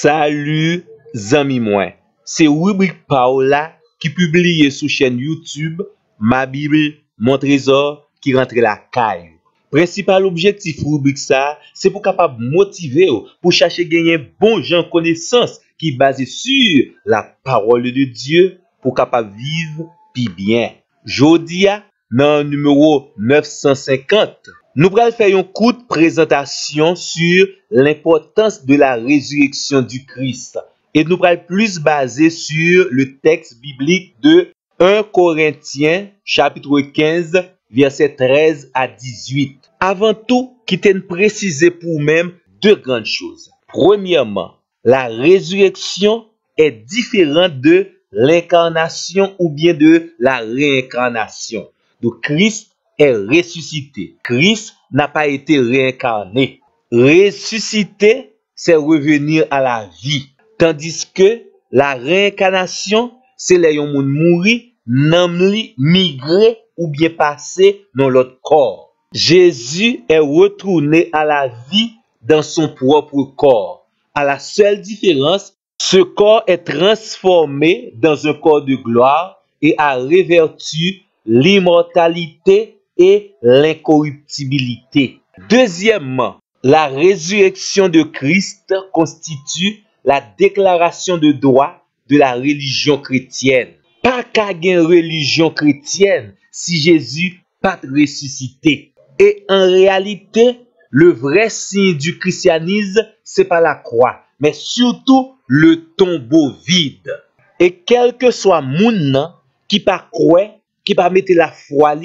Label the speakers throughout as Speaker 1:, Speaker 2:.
Speaker 1: Salut, zami moi. C'est rubrique Paola qui publie sur chaîne YouTube Ma Bible, mon trésor qui rentre la caille. Principal objectif rubrique ça, c'est pour capable motiver pour chercher gagner bon gens connaissance qui basé sur la parole de Dieu pour capable vivre puis bien. Jodia dans le numéro 950, nous allons faire une courte présentation sur l'importance de la résurrection du Christ. Et nous allons plus baser sur le texte biblique de 1 Corinthiens chapitre 15 verset 13 à 18. Avant tout, quittez nous préciser pour même deux grandes choses. Premièrement, la résurrection est différente de l'incarnation ou bien de la réincarnation. Donc Christ est ressuscité. Christ n'a pas été réincarné. Ressuscité, c'est revenir à la vie. Tandis que la réincarnation, c'est les gens mourir, migrer ou bien passer dans l'autre corps. Jésus est retourné à la vie dans son propre corps. À la seule différence, ce corps est transformé dans un corps de gloire et a revêtu l'immortalité et l'incorruptibilité. Deuxièmement, la résurrection de Christ constitue la déclaration de droit de la religion chrétienne. Pas qu'à une religion chrétienne si Jésus pas ressuscité. Et en réalité, le vrai signe du christianisme, c'est pas la croix, mais surtout le tombeau vide. Et quel que soit moun qui pas croire, qui pas mettre la foi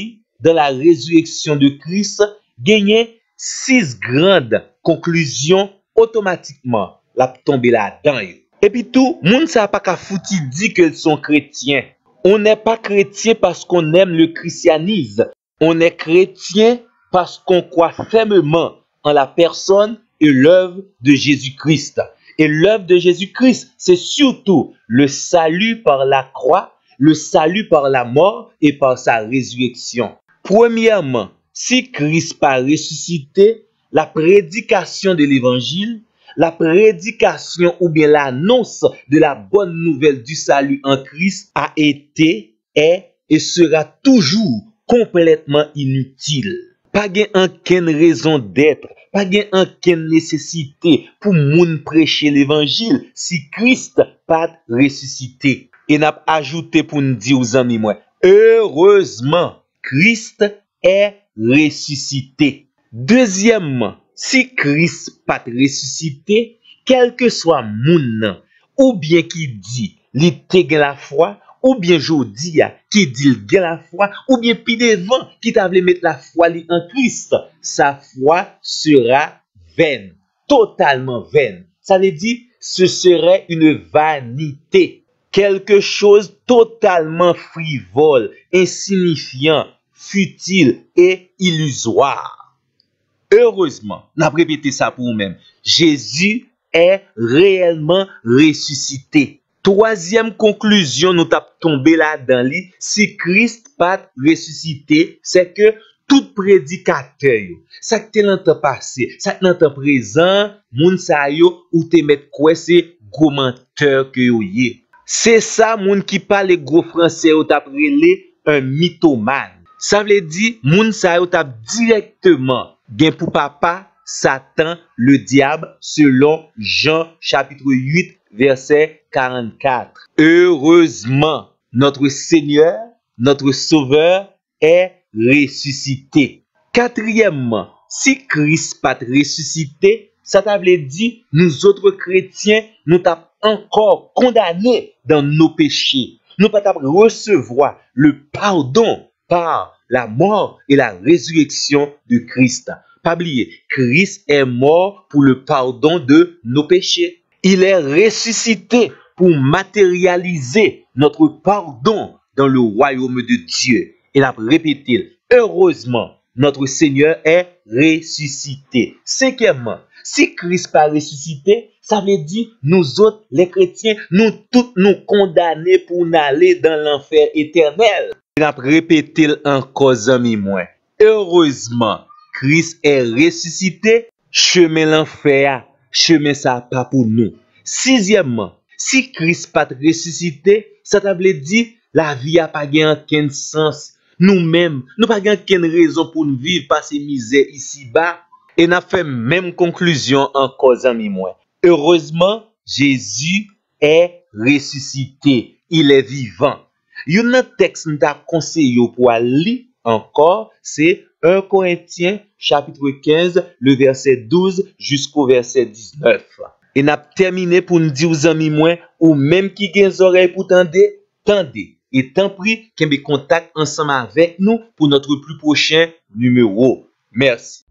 Speaker 1: dans la résurrection de Christ, gagne 6 grandes conclusions automatiquement la tomber là-dedans. Et puis tout, moun ça pas qu'à fouti dit qu'ils sont chrétiens. On n'est pas chrétien parce qu'on aime le christianisme. On est chrétien parce qu'on croit fermement en la personne et l'œuvre de Jésus-Christ. Et l'œuvre de Jésus-Christ, c'est surtout le salut par la croix, le salut par la mort et par sa résurrection. Premièrement, si Christ pas ressuscité, la prédication de l'évangile, la prédication ou bien l'annonce de la bonne nouvelle du salut en Christ a été, est et sera toujours complètement inutile. Pas gain aucune raison d'être, pas gain aucune nécessité pour moun prêcher l'évangile si Christ pas ressuscité. Et n'a ajouté pour nous dire aux amis moi, heureusement, Christ est ressuscité. Deuxièmement, si Christ pas ressuscité, quel que soit moun, ou bien qui dit, li te gen la foi, ou bien jodi qui dit il gen la foi, ou bien pi devant qui t'a voulu mettre la foi li en Christ, sa foi sera vaine, totalement vaine. Ça veut dire, ce serait une vanité, quelque chose totalement frivole, insignifiant, futile et illusoire. Heureusement, on a répété ça pour nous-mêmes. Jésus est réellement ressuscité. Troisième conclusion, nous t'avons tombé là-dedans, si Christ pas ressuscité, c'est que tout prédicateur, ça que t'es dans le temps passé, ça que dans le temps présent, moun sa yo ou te mettre quoi, c'est gros menteur que yo yé. C'est ça, moun qui parle gros français ou t'a relé un mythomane. Ça veut dire, moun sa yo t'a directement gen pour papa Satan le diable selon Jean chapitre 8 verset 44. Heureusement, notre Seigneur, notre Sauveur est ressuscité. Quatrièmement, si Christ pas ressuscité, ça veut dire nous autres chrétiens, nous t'avons encore condamnés dans nos péchés. Nous pas recevoir le pardon par la mort et la résurrection de Christ. Pas oublier, Christ est mort pour le pardon de nos péchés. Il est ressuscité pour matérialiser notre pardon dans le royaume de Dieu. Il a répété, heureusement, notre Seigneur est ressuscité. Cinquièmement, si Christ pas ressuscité, ça veut dire nous autres, les chrétiens, nous tous nous condamnés pour aller dans l'enfer éternel. Il a répété encore, amis moi. Heureusement, Christ est ressuscité, chemin l'enfer, chemin ça pas pour nous. Sixièmement, si Christ pas ressuscité, ça t'a dit la vie a pas aucun sens. Nous-mêmes, nous pas aucune raison pour nous vivre par ces misères ici-bas. Et n'a fait même conclusion encore, amis moi. Heureusement, Jésus est ressuscité. Il est vivant. Un autre texte nous t'a conseillé pour lire encore, c'est 1 Corinthiens chapitre 15, le verset 12 jusqu'au verset 19. Et n'a terminé pour nous dire aux amis moi, ou même qui gen oreilles pour tendez, tendez. Et tant pis, qu'il y ait contact ensemble avec nous pour notre plus prochain numéro. Merci.